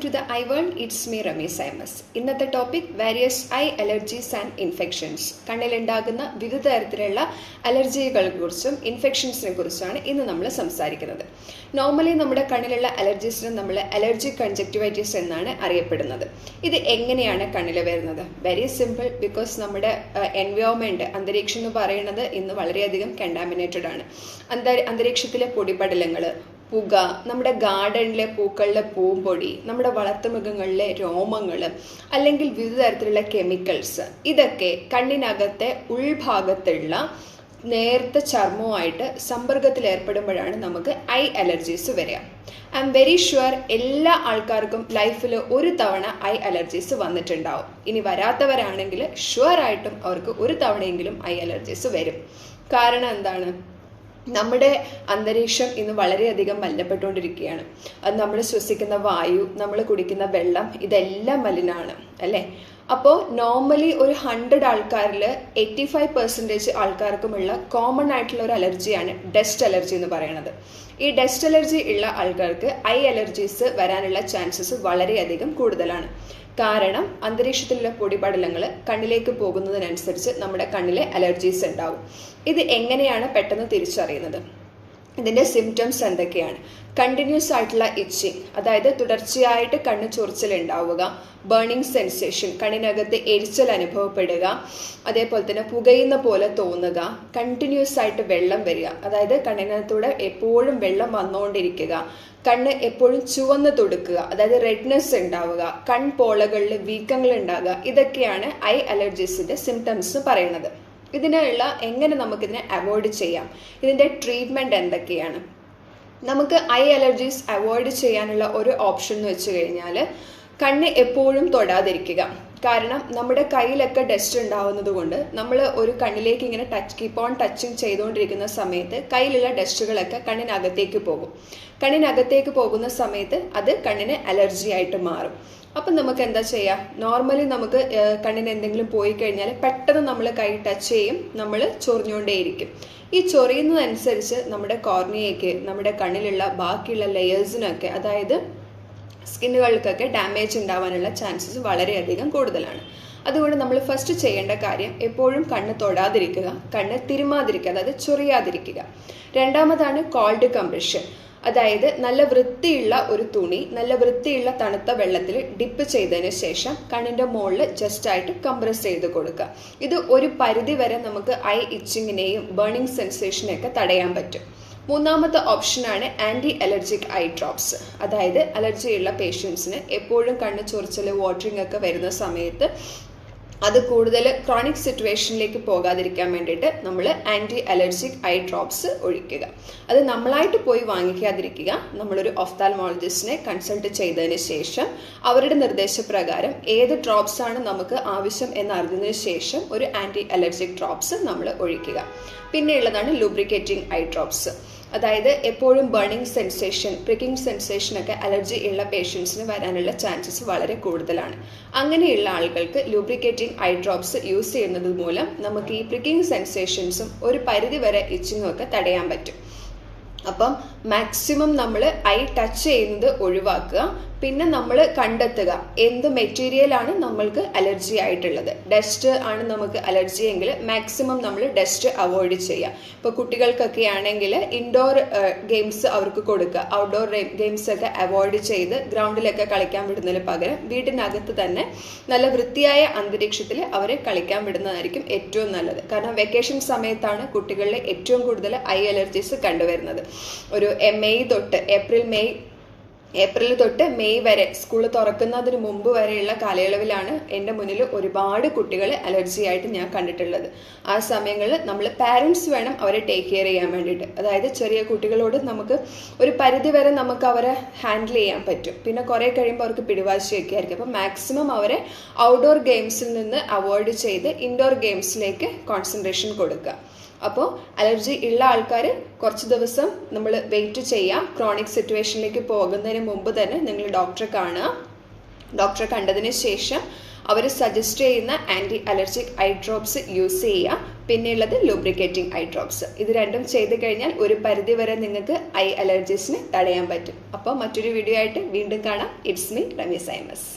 to the eye world. It's me Rami Saimas. ഇന്നത്തെ topic various eye allergies and infections. കണ്ണിലുണ്ടാകുന്ന വിവിധ തരത്തിലുള്ള അലർജികളെ കുറിച്ചും ഇൻഫെക്ഷൻസിനെ കുറിച്ചാണ് ഇന്ന് നമ്മൾ സംസാരിക്കുന്നത്. നോർമലി നമ്മുടെ കണ്ണിലുള്ള അലർജീസിനെ നമ്മൾ അലർജിക് കൺജക്റ്റിവൈറ്റിസ് എന്നാണ് അറിയപ്പെടുന്നത്. ഇത് എങ്ങനെയാണ് കണ്ണിൽ വരുന്നത്? Very simple. ബിക്കോസ് നമ്മുടെ എൻവയോൺമെന്റ്, അന്തരീക്ഷം എന്ന് പറയുന്നത് ഇന്ന് വളരെയധികം കണ്ടാമിനേറ്റഡ് ആണ്. അന്തരീക്ഷത്തിലെ പൊടിപടലങ്ങൾ, പുക, നമ്മുടെ ഗാർഡനിലെ പൂക്കളിലെ പൂമ്പൊടി, നമ്മുടെ വളർത്തുമൃഗങ്ങളിലെ രോമങ്ങൾ, അല്ലെങ്കിൽ വിവിധ തരത്തിലുള്ള കെമിക്കൽസ്, ഇതൊക്കെ കണ്ണിനകത്തെ ഉൾഭാഗത്തുള്ള നേർത്ത ചർമ്മവുമായിട്ട് സമ്പർക്കത്തിൽ ഏർപ്പെടുമ്പോഴാണ് നമുക്ക് ഐ അലർജീസ് വരിക. ഐ എം വെരി ഷുവർ എല്ലാ ആൾക്കാർക്കും ലൈഫിൽ ഒരു തവണ ഐ അലർജീസ് വന്നിട്ടുണ്ടാവും. ഇനി വരാത്തവരാണെങ്കിൽ ഷുവറായിട്ടും അവർക്ക് ഒരു തവണയെങ്കിലും ഐ അലർജീസ് വരും. കാരണം എന്താണ്? നമ്മുടെ അന്തരീക്ഷം ഇന്ന് വളരെയധികം മലിനപ്പെട്ടുകൊണ്ടിരിക്കുകയാണ്. അത് നമ്മൾ ശ്വസിക്കുന്ന വായു, നമ്മൾ കുടിക്കുന്ന വെള്ളം, ഇതെല്ലാം മലിനമാണ് അല്ലേ? അപ്പോൾ നോർമലി ഒരു 100 ആൾക്കാരിൽ 85% ആൾക്കാർക്കുമുള്ള കോമൺ ആയിട്ടുള്ള ഒരു അലർജിയാണ് ഡസ്റ്റ് അലർജി എന്ന് പറയുന്നത്. ഈ ഡസ്റ്റ് അലർജി ഉള്ള ആൾക്കാർക്ക് ഐ അലർജീസ് വരാനുള്ള ചാൻസസ് വളരെയധികം കൂടുതലാണ്. കാരണം അന്തരീക്ഷത്തിലുള്ള പൊടിപടലങ്ങൾ കണ്ണിലേക്ക് പോകുന്നതിനനുസരിച്ച് നമ്മുടെ കണ്ണിലെ അലർജീസ് ഉണ്ടാവും. ഇത് എങ്ങനെയാണ് പെട്ടെന്ന് തിരിച്ചറിയുന്നത്? ഇതിൻ്റെ സിംറ്റംസ് എന്തൊക്കെയാണ്? കണ്ടിന്യൂസ് ആയിട്ടുള്ള ഇച്ചിങ്, അതായത് തുടർച്ചയായിട്ട് കണ്ണ് ചൊറിച്ചിൽ ഉണ്ടാവുക, ബേണിംഗ് സെൻസേഷൻ, കണ്ണിനകത്ത് എരിച്ചൽ അനുഭവപ്പെടുക, അതേപോലെ തന്നെ പുകയുന്ന പോലെ തോന്നുക, കണ്ടിന്യൂസ് ആയിട്ട് വെള്ളം വരിക, അതായത് കണ്ണിനകത്തൂടെ എപ്പോഴും വെള്ളം വന്നുകൊണ്ടിരിക്കുക, കണ്ണ് എപ്പോഴും ചുവന്ന് തുടുക്കുക, അതായത് റെഡ്നെസ് ഉണ്ടാവുക, കൺപോളകളിൽ വീക്കങ്ങൾ ഉണ്ടാകുക, ഇതൊക്കെയാണ് ഐ അലർജീസിന്റെ സിംറ്റംസ് പറയുന്നത്. ഇതിനുള്ള എങ്ങനെ നമുക്കിതിനെ അവോയ്ഡ് ചെയ്യാം, ഇതിൻ്റെ ട്രീറ്റ്മെൻറ്റ് എന്തൊക്കെയാണ്? നമുക്ക് ഐ അലർജീസ് അവോയ്ഡ് ചെയ്യാനുള്ള ഒരു ഓപ്ഷൻ എന്ന് വെച്ച് കഴിഞ്ഞാൽ കണ്ണ് എപ്പോഴും തൊടാതിരിക്കുക. കാരണം നമ്മുടെ കയ്യിലൊക്കെ ഡസ്റ്റ് ഉണ്ടാവുന്നത് കൊണ്ട് നമ്മൾ ഒരു കണ്ണിലേക്ക് ഇങ്ങനെ കീപ്പ് ഓൺ ടച്ചിങ് ചെയ്തുകൊണ്ടിരിക്കുന്ന സമയത്ത് കയ്യിലുള്ള ഡസ്റ്റുകളൊക്കെ കണ്ണിനകത്തേക്ക് പോകും. കണ്ണിനകത്തേക്ക് പോകുന്ന സമയത്ത് അത് കണ്ണിന് അലർജി ആയിട്ട് മാറും. അപ്പം നമുക്ക് എന്താ ചെയ്യുക? നോർമലി നമുക്ക് കണ്ണിന് എന്തെങ്കിലും പോയി കഴിഞ്ഞാൽ പെട്ടെന്ന് നമ്മൾ കൈ ടച്ച് ചെയ്യും, നമ്മൾ ചൊറിഞ്ഞുകൊണ്ടേയിരിക്കും. ഈ ചൊറിയുന്നതനുസരിച്ച് നമ്മുടെ കോർണിയയ്ക്ക്, നമ്മുടെ കണ്ണിലുള്ള ബാക്കിയുള്ള ലെയേഴ്സിനൊക്കെ, അതായത് സ്കിന്നുകൾക്കൊക്കെ ഡാമേജ് ഉണ്ടാവാനുള്ള ചാൻസസ് വളരെയധികം കൂടുതലാണ്. അതുകൊണ്ട് നമ്മൾ ഫസ്റ്റ് ചെയ്യേണ്ട കാര്യം എപ്പോഴും കണ്ണ് തൊടാതിരിക്കുക, കണ്ണ് തിരുമാതിരിക്കുക, അതായത് ചൊറിയാതിരിക്കുക. രണ്ടാമതാണ് കോൾഡ് കംപ്രഷൻ, അതായത് നല്ല വൃത്തിയുള്ള ഒരു തുണി നല്ല വൃത്തിയുള്ള തണുത്ത വെള്ളത്തിൽ ഡിപ്പ് ചെയ്തതിന് ശേഷം കണ്ണിൻ്റെ മുകളിൽ ജസ്റ്റ് ആയിട്ട് കംപ്രസ് ചെയ്ത് കൊടുക്കുക. ഇത് ഒരു പരിധി വരെ നമുക്ക് ഐ ഇച്ചിങ്ങിനെയും ബേണിംഗ് സെൻസേഷനെയൊക്കെ തടയാൻ പറ്റും. മൂന്നാമത്തെ ഓപ്ഷനാണ് ആൻറ്റി അലർജിക് ഐ ഡ്രോപ്സ്. അതായത് അലർജിയുള്ള പേഷ്യൻസിന് എപ്പോഴും കണ്ണ് ചൊറിച്ചൽ, വാട്ടറിങ് ഒക്കെ വരുന്ന സമയത്ത് അത് കൂടുതൽ ക്രോണിക് സിറ്റുവേഷനിലേക്ക് പോകാതിരിക്കാൻ വേണ്ടിയിട്ട് നമ്മൾ ആൻറ്റി അലർജിക് ഐ ഡ്രോപ്സ് ഒഴിക്കുക. അത് നമ്മളായിട്ട് പോയി വാങ്ങിക്കാതിരിക്കുക. നമ്മളൊരു ഒഫ്താൽമോളജിസ്റ്റിനെ കൺസൾട്ട് ചെയ്തതിന് ശേഷം അവരുടെ നിർദ്ദേശപ്രകാരം ഏത് ഡ്രോപ്സ് ആണ് നമുക്ക് ആവശ്യം എന്നറിഞ്ഞതിന് ശേഷം ഒരു ആൻറ്റി അലർജിക് ഡ്രോപ്സ് നമ്മൾ ഒഴിക്കുക. പിന്നെയുള്ളതാണ് ലൂബ്രിക്കേറ്റിംഗ് ഐ ഡ്രോപ്സ്. അതായത് എപ്പോഴും ബേണിംഗ് സെൻസേഷൻ, പ്രിക്കിംഗ് സെൻസേഷൻ ഒക്കെ അലർജി ഉള്ള പേഷ്യൻസിന് വരാനുള്ള ചാൻസസ് വളരെ കൂടുതലാണ്. അങ്ങനെയുള്ള ആളുകൾക്ക് ലൂബ്രിക്കേറ്റിംഗ് ഐ ഡ്രോപ്സ് യൂസ് ചെയ്യുന്നത് മൂലം നമുക്ക് ഈ പ്രിക്കിംഗ് സെൻസേഷൻസും ഒരു പരിധി വരെ ഇച്ചിങ്ങും ഒക്കെ തടയാൻ പറ്റും. അപ്പം മാക്സിമം നമ്മൾ ഐ ടച്ച് ചെയ്യുന്നത് ഒഴിവാക്കുക. പിന്നെ നമ്മൾ കണ്ടെത്തുക എന്ത് മെറ്റീരിയലാണ് നമ്മൾക്ക് അലർജി ആയിട്ടുള്ളത്. ഡസ്റ്റ് ആണ് നമുക്ക് അലർജി എങ്കിൽ മാക്സിമം നമ്മൾ ഡസ്റ്റ് അവോയ്ഡ് ചെയ്യുക. ഇപ്പോൾ കുട്ടികൾക്കൊക്കെ ആണെങ്കിൽ ഇൻഡോർ ഗെയിംസ് അവർക്ക് കൊടുക്കുക. ഔട്ട്ഡോർ ഗെയിംസ് ഒക്കെ അവോയ്ഡ് ചെയ്ത് ഗ്രൗണ്ടിലൊക്കെ കളിക്കാൻ വിടുന്നതിന് പകരം വീട്ടിനകത്ത് തന്നെ നല്ല വൃത്തിയായ അന്തരീക്ഷത്തിൽ അവരെ കളിക്കാൻ വിടുന്നതായിരിക്കും ഏറ്റവും നല്ലത്. കാരണം വെക്കേഷൻ സമയത്താണ് കുട്ടികളിൽ ഏറ്റവും കൂടുതൽ ഐ അലർജീസ് കണ്ടുവരുന്നത്. ഒരു ഏപ്രിൽ തൊട്ട് മെയ് വരെ, സ്കൂൾ തുറക്കുന്നതിന് മുമ്പ് വരെയുള്ള കാലയളവിലാണ് എൻ്റെ മുന്നിൽ ഒരുപാട് കുട്ടികൾ അലർജി ആയിട്ട് ഞാൻ കണ്ടിട്ടുള്ളത്. ആ സമയങ്ങളിൽ നമ്മൾ പാരൻസ് വേണം അവരെ ടേക്ക് കെയർ ചെയ്യാൻ വേണ്ടിയിട്ട്. അതായത് ചെറിയ കുട്ടികളോട് നമുക്ക് ഒരു പരിധി വരെ നമുക്ക് അവരെ ഹാൻഡിൽ ചെയ്യാൻ പറ്റും. പിന്നെ കുറേ കഴിയുമ്പോൾ അവർക്ക് പിടിവാശിയൊക്കെ ആയിരിക്കും. അപ്പം മാക്സിമം അവരെ ഔട്ട്ഡോർ ഗെയിംസിൽ നിന്ന് അവോയ്ഡ് ചെയ്ത് ഇൻഡോർ ഗെയിംസിലേക്ക് കോൺസെൻട്രേഷൻ കൊടുക്കുക. അപ്പോൾ അലർജി ഉള്ള ആൾക്കാർ കുറച്ച് ദിവസം നമ്മൾ വെയിറ്റ് ചെയ്യാം. ക്രോണിക് സിറ്റുവേഷനിലേക്ക് പോകുന്നതിന് മുമ്പ് തന്നെ നിങ്ങൾ ഡോക്ടറെ കാണുക. ഡോക്ടറെ കണ്ടതിന് ശേഷം അവർ സജസ്റ്റ് ചെയ്യുന്ന anti allergic eye drops use ചെയ്യുക. പിന്നെയുള്ളത് ലൂബ്രിക്കേറ്റിംഗ് ഐ ഡ്രോപ്സ്. ഇത് രണ്ടും ചെയ്ത് കഴിഞ്ഞാൽ ഒരു പരിധി വരെ നിങ്ങൾക്ക് ഐ അലർജീസിനെ തടയാൻ പറ്റും. അപ്പോൾ മറ്റൊരു വീഡിയോ ആയിട്ട് വീണ്ടും കാണാം. It's me Rameesa M S.